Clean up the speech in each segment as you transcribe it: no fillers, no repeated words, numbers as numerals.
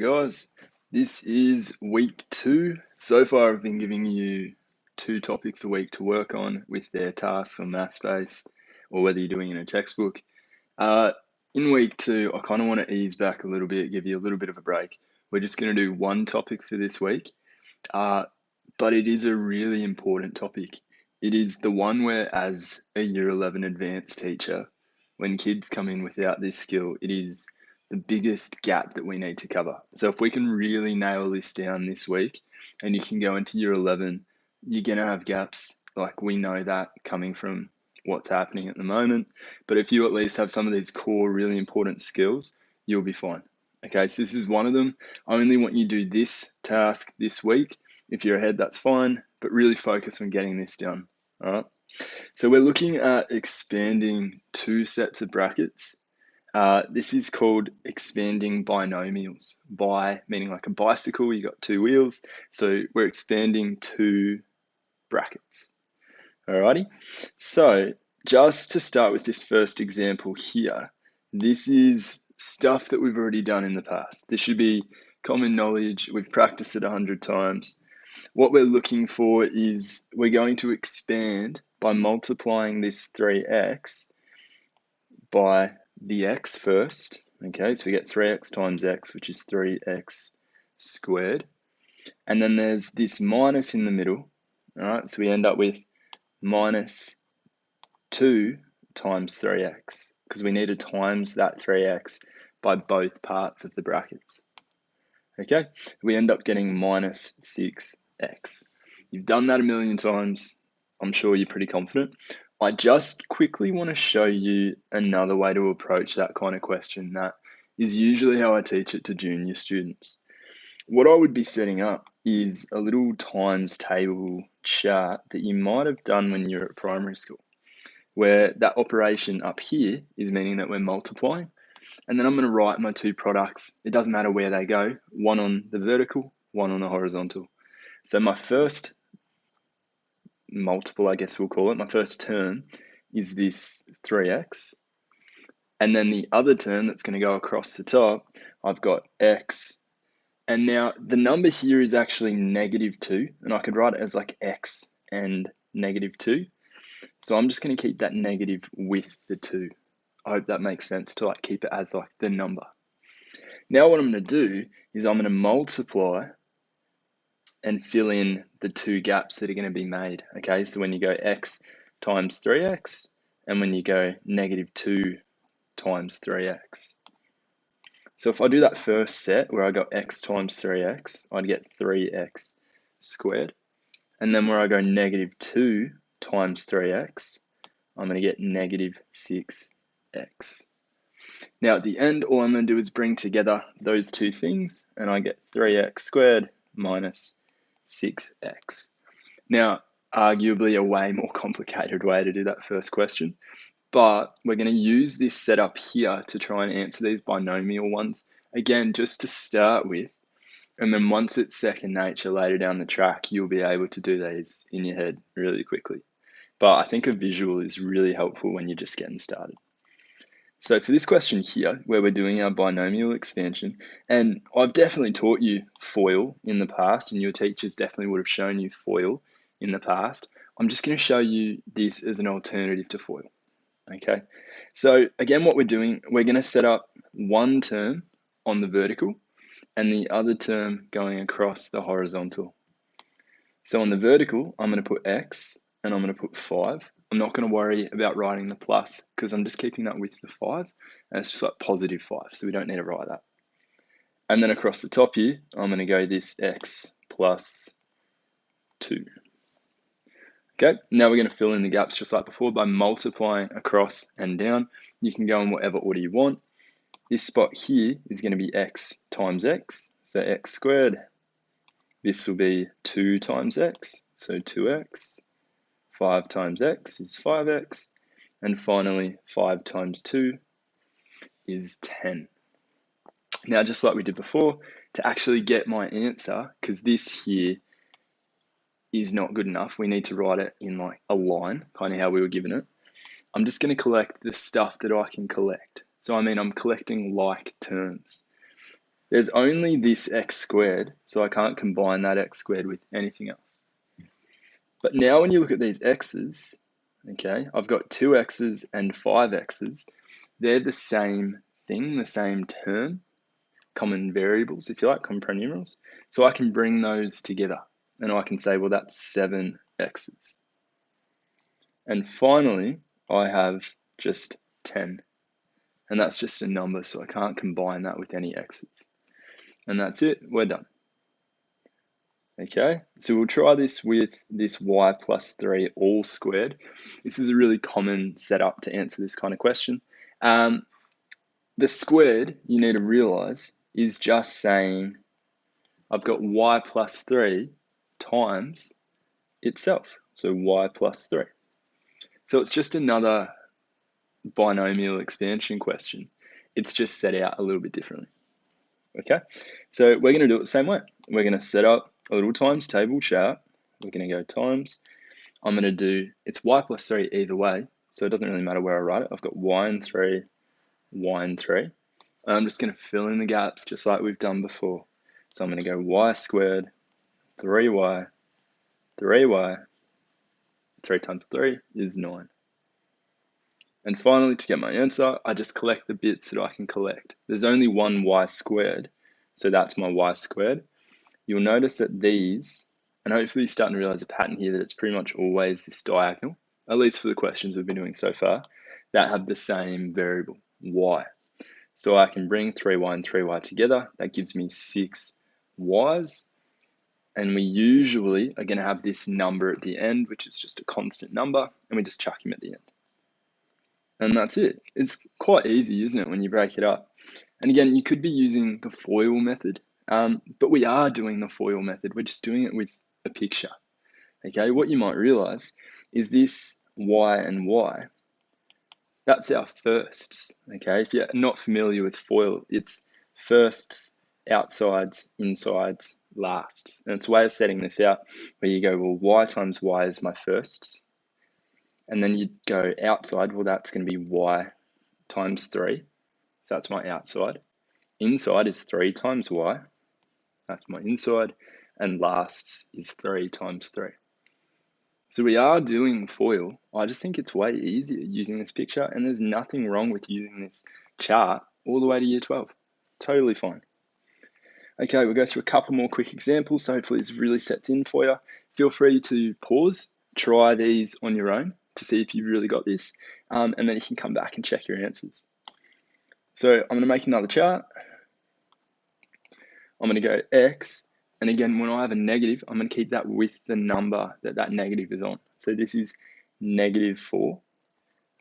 guys, this is week 2. So far I've been giving you 2 topics a week to work on with their tasks or maths based or whether you're doing it in a textbook. In week 2 I kind of want to ease back a little bit, give you a little bit of a break. We're just going to do one topic for this week, but it is a really important topic. It is the one where, as a Year 11 advanced teacher, when kids come in without this skill, it is the biggest gap that we need to cover. So if we can really nail this down this week and you can go into Year 11, you're going to have gaps. Like, we know that coming from what's happening at the moment. But if you at least have some of these core, really important skills, you'll be fine. Okay, so this is one of them. I only want you to do this task this week. If you're ahead, that's fine, but really focus on getting this done. All right. So we're looking at expanding 2 sets of brackets. This is called expanding binomials. Bi meaning like a bicycle, you got 2 wheels. So we're expanding 2 brackets. Alrighty. So just to start with this first example here, this is stuff that we've already done in the past. This should be common knowledge. We've practiced it 100 times. What we're looking for is we're going to expand by multiplying this 3x by the x first. Okay, so we get 3x times x, which is 3x squared. And then there's this minus in the middle. All right, so we end up with minus 2 times 3x, because we need to times that 3x by both parts of the brackets. Okay, we end up getting minus 6x. You've done that a million times. I'm sure you're pretty confident. I just quickly want to show you another way to approach that kind of question. That is usually how I teach it to junior students. What I would be setting up is a little times table chart that you might have done when you're at primary school, where that operation up here is meaning that we're multiplying. And then I'm going to write my 2 products. It doesn't matter where they go, one on the vertical, one on the horizontal. So my first multiple, I guess we'll call it, my first term is this 3x. And then the other term that's going to go across the top, I've got x. And now the number here is actually -2, and I could write it as like x and -2. So I'm just going to keep that negative with the 2. I hope that makes sense, to like keep it as like the number. Now what I'm going to do is I'm going to multiply and fill in the 2 gaps that are going to be made. Okay, so when you go x times 3x and when you go -2 times 3x. So if I do that first set where I got x times 3x, I'd get 3x squared. And then where I go -2 times 3x, I'm going to get -6x. Now at the end, all I'm going to do is bring together those 2 things, and I get 3x squared minus 6x. Now, arguably a way more complicated way to do that first question, but we're going to use this setup here to try and answer these binomial ones, again, just to start with. And then once it's second nature later down the track, you'll be able to do these in your head really quickly. But I think a visual is really helpful when you're just getting started. So for this question here, where we're doing our binomial expansion, and I've definitely taught you FOIL in the past, and your teachers definitely would have shown you FOIL in the past. I'm just going to show you this as an alternative to FOIL. Okay, so again, what we're doing, we're going to set up one term on the vertical and the other term going across the horizontal. So on the vertical, I'm going to put x and I'm going to put 5. I'm not going to worry about writing the plus because I'm just keeping that with the 5, and it's just like positive 5, so we don't need to write that. And then across the top here, I'm going to go this x plus 2. Okay, now we're going to fill in the gaps just like before by multiplying across and down. You can go in whatever order you want. This spot here is going to be x times x, so x squared. This will be 2 times x, so 2x. 5 times x is 5x. And finally, 5 times 2 is 10. Now, just like we did before, to actually get my answer, because this here is not good enough, we need to write it in like a line, kind of how we were given it. I'm just going to collect the stuff that I can collect. So I mean, I'm collecting like terms. There's only this x squared, so I can't combine that x squared with anything else. But now when you look at these x's, okay, I've got 2x's and 5x's. They're the same thing, the same term, common variables, if you like, common pronumerals. So I can bring those together and I can say, well, that's 7x's. And finally, I have just 10. And that's just a number, so I can't combine that with any x's. And that's it, we're done. Okay, so we'll try this with this y plus 3 all squared. This is a really common setup to answer this kind of question. The squared, you need to realize, is just saying I've got y plus 3 times itself, so y plus 3. So it's just another binomial expansion question. It's just set out a little bit differently. Okay, so we're going to do it the same way. We're going to set up a little times table chart. We're going to go times. I'm going to do, it's y plus 3 either way, so it doesn't really matter where I write it. I've got y and 3, y and 3. I'm just going to fill in the gaps just like we've done before. So I'm going to go y squared, 3y, 3y, 3 times 3 is 9. And finally, to get my answer, I just collect the bits that I can collect. There's only one y squared, so that's my y squared. You'll notice that these, and hopefully you're starting to realize a pattern here, that it's pretty much always this diagonal, at least for the questions we've been doing so far, that have the same variable, y. So I can bring 3y and 3y together. That gives me 6 y's. And we usually are going to have this number at the end, which is just a constant number, and we just chuck him at the end. And that's it. It's quite easy, isn't it, when you break it up? And again, you could be using the FOIL method, but we are doing the FOIL method. We're just doing it with a picture. Okay, what you might realize is this y and y, that's our firsts. Okay, if you're not familiar with FOIL, it's firsts, outsides, insides, lasts. And it's a way of setting this out where you go, well, y times y is my firsts. And then you go outside, well, that's going to be y times 3. So that's my outside. Inside is 3 times y. That's my inside. And lasts is 3 times 3. So we are doing FOIL. I just think it's way easier using this picture, and there's nothing wrong with using this chart all the way to year 12. Totally fine. Okay, we'll go through a couple more quick examples, so hopefully this really sets in for you. Feel free to pause, try these on your own to see if you've really got this, and then you can come back and check your answers. So I'm going to make another chart. I'm going to go x, and again, when I have a negative, I'm going to keep that with the number that that negative is on. So this is -4,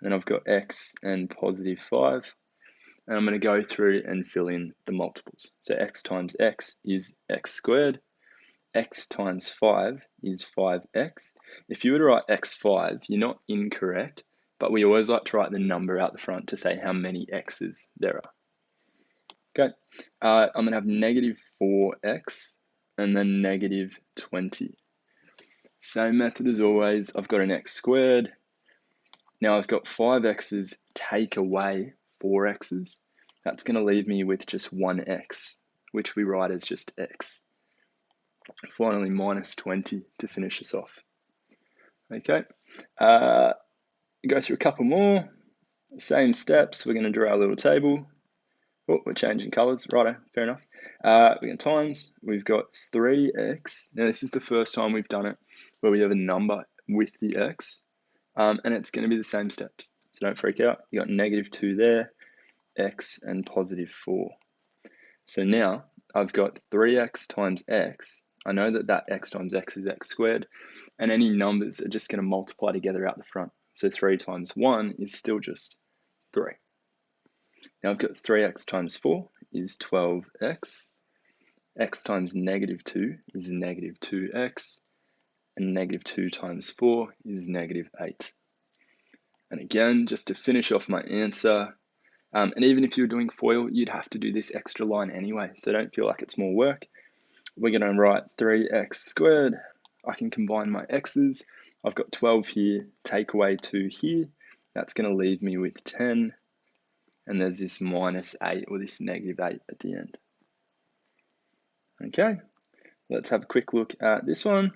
and I've got x and +5, and I'm going to go through and fill in the multiples. So x times x is x squared, x times 5 is 5x. If you were to write x5, you're not incorrect, but we always like to write the number out the front to say how many x's there are. Okay, I'm going to have -4x and then -20. Same method as always. I've got an x squared. Now I've got 5x's take away 4x's. That's going to leave me with just 1x, which we write as just x. Finally, -20 to finish us off. Okay, go through a couple more. Same steps. We're going to draw our little table. Oh, we're changing colors. Righto, fair enough. We're going to times. We've got 3x. Now, this is the first time we've done it where we have a number with the x, and it's going to be the same steps. So don't freak out. You got -2 there, x, and +4. So now I've got 3x times x. I know that that x times x is x squared, and any numbers are just going to multiply together out the front. So 3 times 1 is still just 3. Now I've got 3x times 4 is 12x. X times -2 is -2x. And -2 times 4 is -8. And again, just to finish off my answer, and even if you were doing FOIL, you'd have to do this extra line anyway, so don't feel like it's more work. We're going to write 3x squared. I can combine my x's. I've got 12 here, take away 2 here. That's going to leave me with 10. And there's this -8 or this -8 at the end. Okay, let's have a quick look at this one.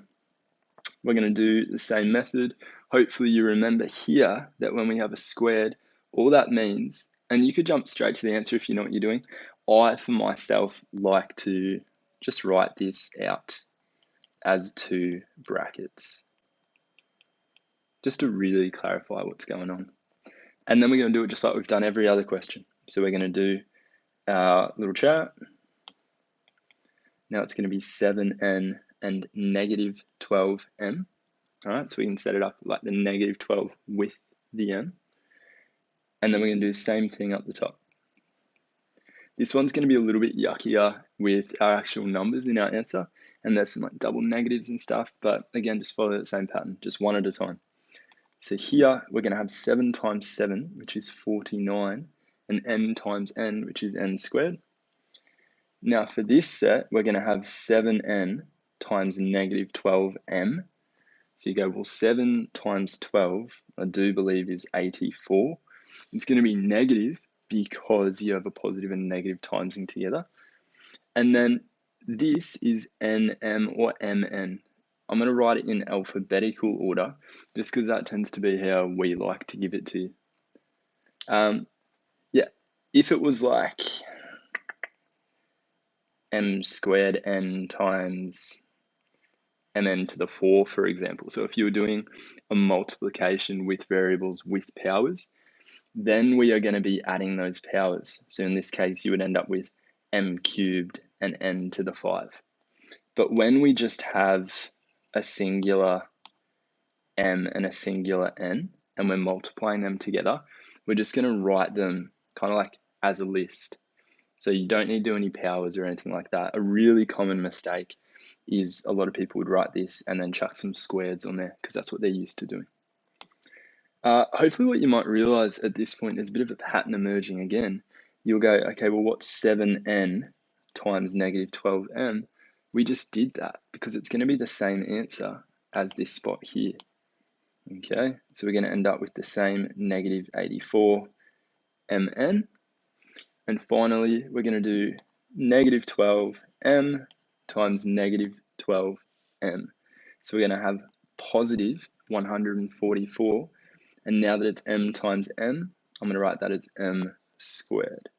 We're going to do the same method. Hopefully you remember here that when we have a squared, all that means, and you could jump straight to the answer if you know what you're doing. I, for myself, like to just write this out as two brackets, just to really clarify what's going on. And then we're going to do it just like we've done every other question. So we're going to do our little chart. Now it's going to be 7n and negative 12m. All right, so we can set it up like the negative 12 with the m. And then we're going to do the same thing up the top. This one's going to be a little bit yuckier with our actual numbers in our answer. And there's some like double negatives and stuff. But again, just follow the same pattern, just one at a time. So here we're going to have 7 times 7, which is 49, and n times n, which is n squared. Now for this set, we're going to have 7n times negative 12m. So you go, well, 7 times 12, I do believe, is 84. It's going to be negative because you have a positive and negative timesing together. And then this is nm or mn. I'm going to write it in alphabetical order just because that tends to be how we like to give it to you. Yeah, if it was like m squared n times mn to the 4, for example. So if you were doing a multiplication with variables with powers, then we are going to be adding those powers. So in this case, you would end up with m cubed and n to the 5. But when we just have a singular m and a singular n, and we're multiplying them together, we're just going to write them kind of like as a list. So you don't need to do any powers or anything like that. A really common mistake is a lot of people would write this and then chuck some squares on there because that's what they're used to doing. Hopefully what you might realize at this point is a bit of a pattern emerging again. You'll go, okay, well, what's 7n times negative 12m? We just did that because it's going to be the same answer as this spot here. Okay, so we're going to end up with the same negative 84 mn. And finally, we're going to do negative 12m times negative 12m. So we're going to have positive 144. And now that it's m times m, I'm going to write that as m squared.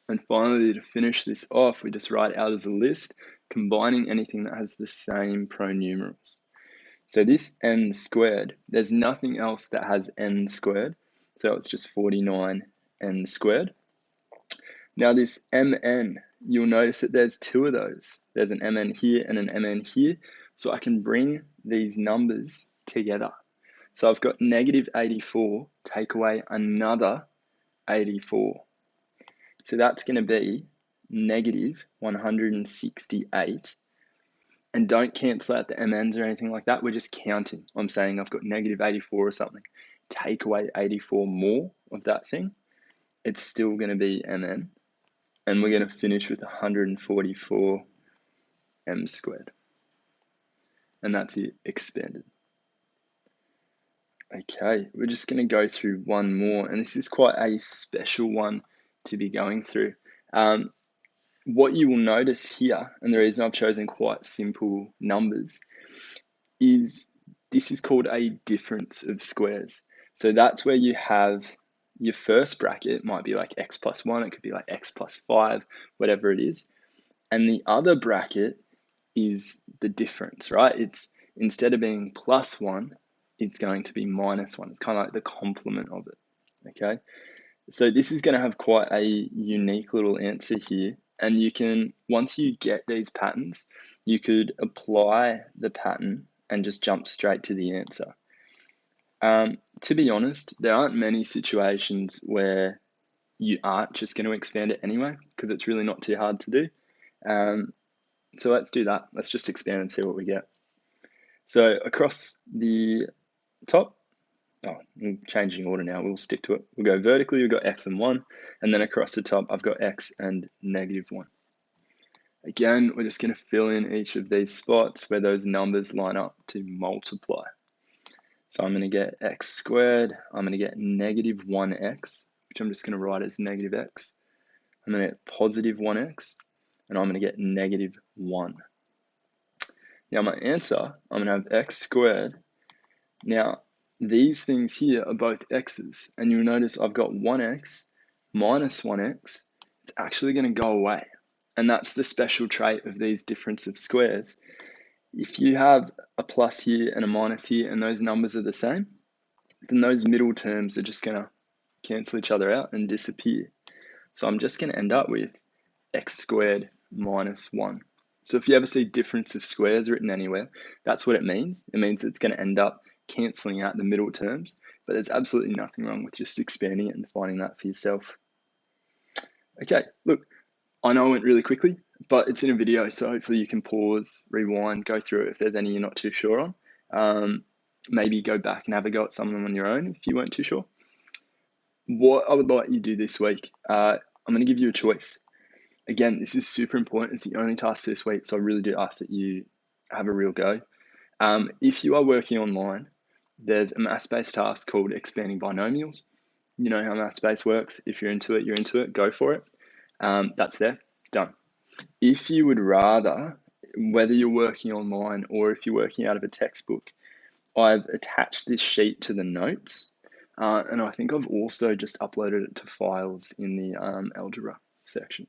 And finally, to finish this off, we just write out as a list, combining anything that has the same pronumerals. So this n squared, there's nothing else that has n squared. So it's just 49n squared. Now this mn, you'll notice that there's two of those. There's an mn here and an mn here. So I can bring these numbers together. So I've got negative 84, take away another 84. So that's going to be negative 168. And don't cancel out the mn's or anything like that. We're just counting. I'm saying I've got negative 84 or something. Take away 84 more of that thing. It's still going to be mn. And we're going to finish with 144 m squared. And that's it, expanded. Okay, we're just going to go through one more. And this is quite a special one to be going through. What you will notice here, and the reason I've chosen quite simple numbers, is this is called a difference of squares. So that's where you have your first bracket might be like x plus 1, it could be like x plus 5, whatever it is. And the other bracket is the difference, right? It's instead of being plus 1, it's going to be minus 1. It's kind of like the complement of it, okay? So this is going to have quite a unique little answer here. And you can, once you get these patterns, you could apply the pattern and just jump straight to the answer. To be honest, there aren't many situations where you aren't just going to expand it anyway, because it's really not too hard to do. So let's do that. Let's just expand and see what we get. So across the top, I'm changing order now, we'll stick to it. We'll go vertically, we've got x and 1, and then across the top, I've got x and negative 1. Again, we're just going to fill in each of these spots where those numbers line up to multiply. So I'm going to get x squared, I'm going to get negative 1x, which I'm just going to write as negative x. I'm going to get positive 1x, and I'm going to get -1. Now my answer, I'm going to have x squared. Now these things here are both x's, and you'll notice I've got 1x minus 1x. It's actually going to go away, and that's the special trait of these difference of squares. If you have a plus here and a minus here and those numbers are the same, then those middle terms are just going to cancel each other out and disappear. So I'm just going to end up with x squared minus 1. So if you ever see difference of squares written anywhere, that's what it means. It means it's going to end up cancelling out the middle terms, but there's absolutely nothing wrong with just expanding it and finding that for yourself. Okay, look, I know I went really quickly, but it's in a video, so hopefully you can pause, rewind, go through it if there's any you're not too sure on. Maybe go back and have a go at some of them on your own if you weren't too sure. What I would like you to do this week, I'm going to give you a choice. Again, this is super important. It's the only task for this week, so I really do ask that you have a real go. If you are working online, there's a maths-based task called expanding binomials. You know how maths-based works. If you're into it, you're into it. Go for it. That's there. Done. If you would rather, whether you're working online or if you're working out of a textbook, I've attached this sheet to the notes, and I think I've also just uploaded it to files in the algebra section.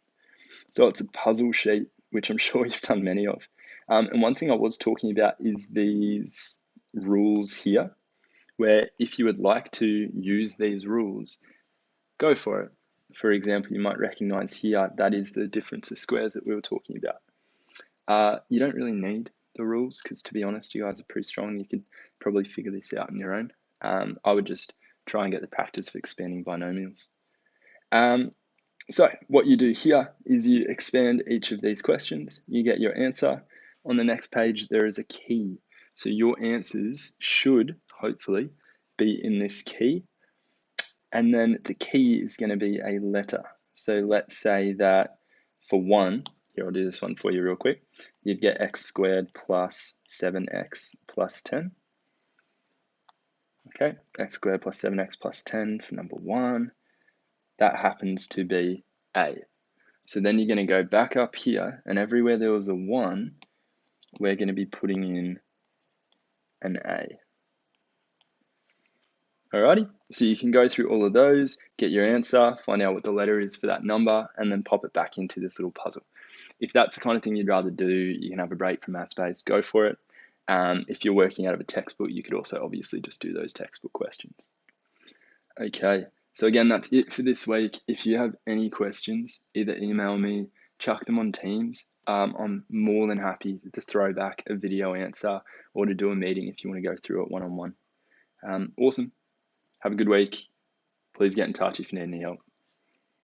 So it's a puzzle sheet, which I'm sure you've done many of. And one thing I was talking about is these rules here, where if you would like to use these rules, go for it. For example, you might recognize here, that is the difference of squares that we were talking about. You don't really need the rules because, to be honest, you guys are pretty strong. You could probably figure this out on your own. I would just try and get the practice of expanding binomials. So what you do here is you expand each of these questions. You get your answer. On the next page, there is a key. So your answers should, hopefully, be in this key. And then the key is going to be a letter. So let's say that for 1, here, I'll do this one for you real quick. You'd get x squared plus 7x plus 10. Okay, x squared plus 7x plus 10 for number 1. That happens to be A. So then you're going to go back up here, and everywhere there was a 1, we're going to be putting in an A. Alrighty, so you can go through all of those, get your answer, find out what the letter is for that number, and then pop it back into this little puzzle. If that's the kind of thing you'd rather do, you can have a break from maths-based, go for it. If you're working out of a textbook, you could also obviously just do those textbook questions. Okay, so again, that's it for this week. If you have any questions, either email me, chuck them on Teams. I'm more than happy to throw back a video answer or to do a meeting if you want to go through it one-on-one. Awesome. Have a good week. Please get in touch if you need any help.